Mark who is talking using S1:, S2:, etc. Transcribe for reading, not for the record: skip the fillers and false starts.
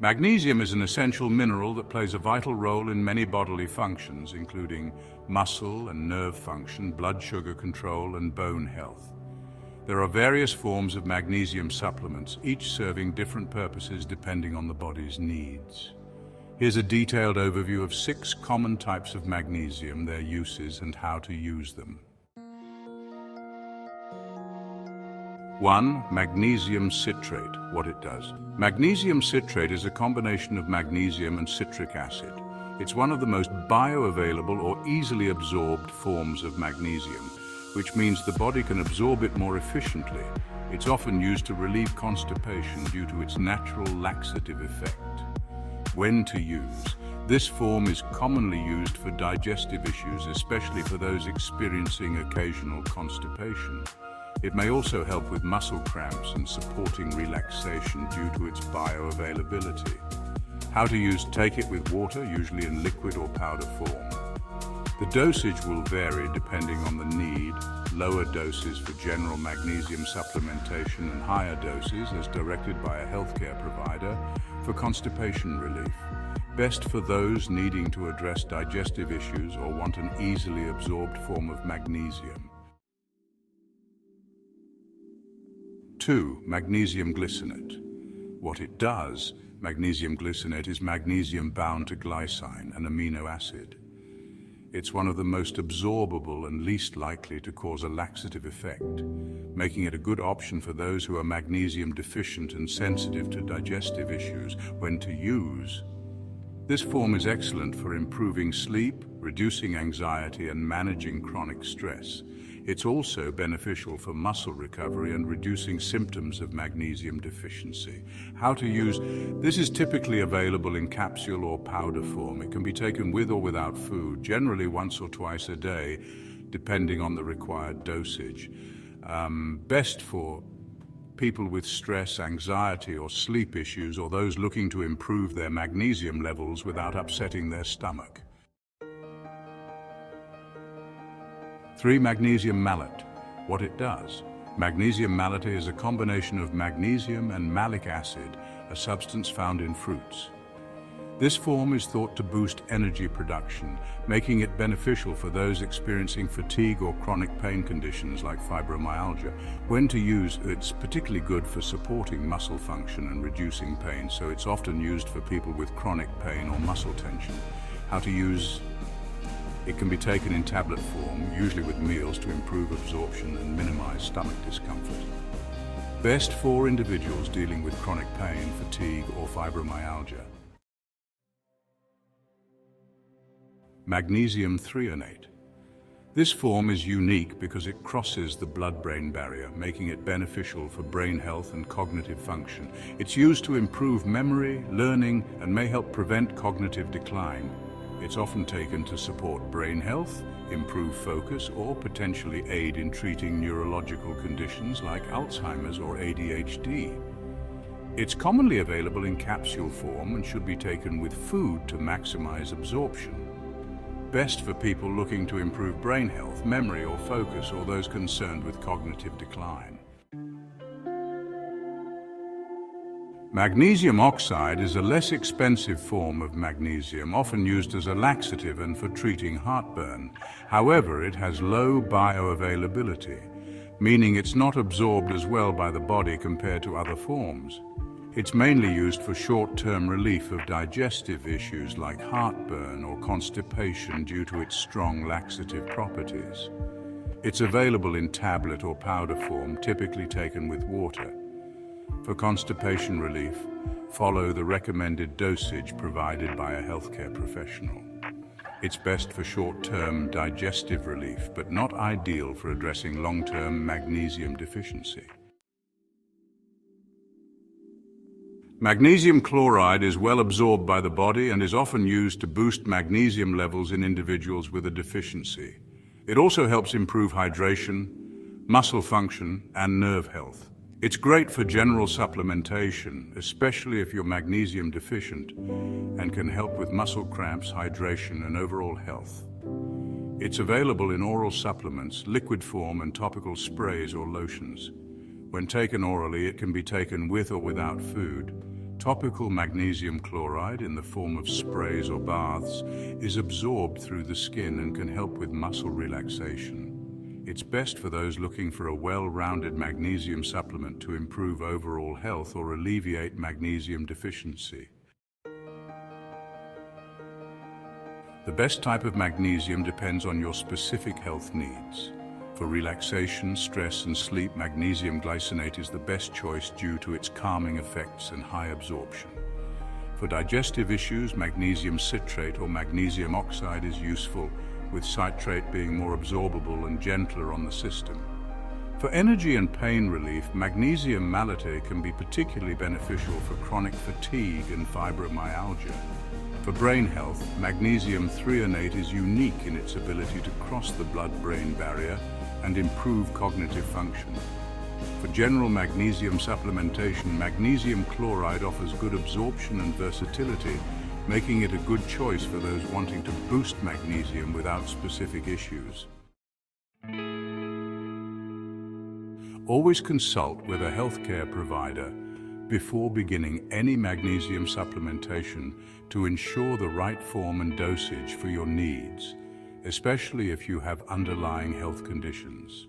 S1: Magnesium is an essential mineral that plays a vital role in many bodily functions, including muscle and nerve function, blood sugar control, and bone health. There are various forms of magnesium supplements, each serving different purposes depending on the body's needs. Here's a detailed overview of 6 common types of magnesium, their uses, and how to use them. 1. Magnesium citrate. What it does. Magnesium citrate is a combination of magnesium and citric acid. It's one of the most bioavailable or easily absorbed forms of magnesium, which means the body can absorb it more efficiently. It's often used to relieve constipation due to its natural laxative effect. When to use. This form is commonly used for digestive issues, especially for those experiencing occasional constipation. It may also help with muscle cramps and supporting relaxation due to its bioavailability. How to use. Take it with water, usually in liquid or powder form. The dosage will vary depending on the need. Lower doses for general magnesium supplementation and higher doses, as directed by a healthcare provider, for constipation relief. Best for those needing to address digestive issues or want an easily absorbed form of magnesium. 2. Magnesium glycinate. What it does. Magnesium glycinate is magnesium bound to glycine, an amino acid. It's one of the most absorbable and least likely to cause a laxative effect, making it a good option for those who are magnesium deficient and sensitive to digestive issues. When to use. This form is excellent for improving sleep, reducing anxiety, and managing chronic stress. It's also beneficial for muscle recovery and reducing symptoms of magnesium deficiency. How to use. This is typically available in capsule or powder form. It can be taken with or without food, generally once or twice a day, depending on the required dosage. Best for people with stress, anxiety, or sleep issues, or those looking to improve their magnesium levels without upsetting their stomach. 3. Magnesium malate. What it does. Magnesium malate is a combination of magnesium and malic acid, a substance found in fruits. This form is thought to boost energy production, making it beneficial for those experiencing fatigue or chronic pain conditions like fibromyalgia. When to use. It's particularly good for supporting muscle function and reducing pain, so it's often used for people with chronic pain or muscle tension. How to use. It can be taken in tablet form, usually with meals, to improve absorption and minimize stomach discomfort. Best for individuals dealing with chronic pain, fatigue, or fibromyalgia. Magnesium threonate. This form is unique because it crosses the blood-brain barrier, making it beneficial for brain health and cognitive function. It's used to improve memory, learning, and may help prevent cognitive decline. It's often taken to support brain health, improve focus, or potentially aid in treating neurological conditions like Alzheimer's or ADHD. It's commonly available in capsule form and should be taken with food to maximize absorption. Best for people looking to improve brain health, memory, or focus, or those concerned with cognitive decline. Magnesium oxide is a less expensive form of magnesium, often used as a laxative and for treating heartburn. However, it has low bioavailability, meaning it's not absorbed as well by the body compared to other forms. It's mainly used for short-term relief of digestive issues like heartburn or constipation due to its strong laxative properties. It's available in tablet or powder form, typically taken with water. For constipation relief, follow the recommended dosage provided by a healthcare professional. It's best for short-term digestive relief, but not ideal for addressing long-term magnesium deficiency. Magnesium chloride is well absorbed by the body and is often used to boost magnesium levels in individuals with a deficiency. It also helps improve hydration, muscle function, and nerve health. It's great for general supplementation, especially if you're magnesium deficient, and can help with muscle cramps, hydration, and overall health. It's available in oral supplements, liquid form, and topical sprays or lotions. When taken orally, it can be taken with or without food. Topical magnesium chloride in the form of sprays or baths is absorbed through the skin and can help with muscle relaxation. It's best for those looking for a well-rounded magnesium supplement to improve overall health or alleviate magnesium deficiency. The best type of magnesium depends on your specific health needs. For relaxation, stress and sleep, magnesium glycinate is the best choice due to its calming effects and high absorption. For digestive issues, magnesium citrate or magnesium oxide is useful, with citrate being more absorbable and gentler on the system. For energy and pain relief, magnesium malate can be particularly beneficial for chronic fatigue and fibromyalgia. For brain health, magnesium threonate is unique in its ability to cross the blood-brain barrier and improve cognitive function. For general magnesium supplementation, magnesium chloride offers good absorption and versatility, making it a good choice for those wanting to boost magnesium without specific issues. Always consult with a healthcare provider before beginning any magnesium supplementation to ensure the right form and dosage for your needs, especially if you have underlying health conditions.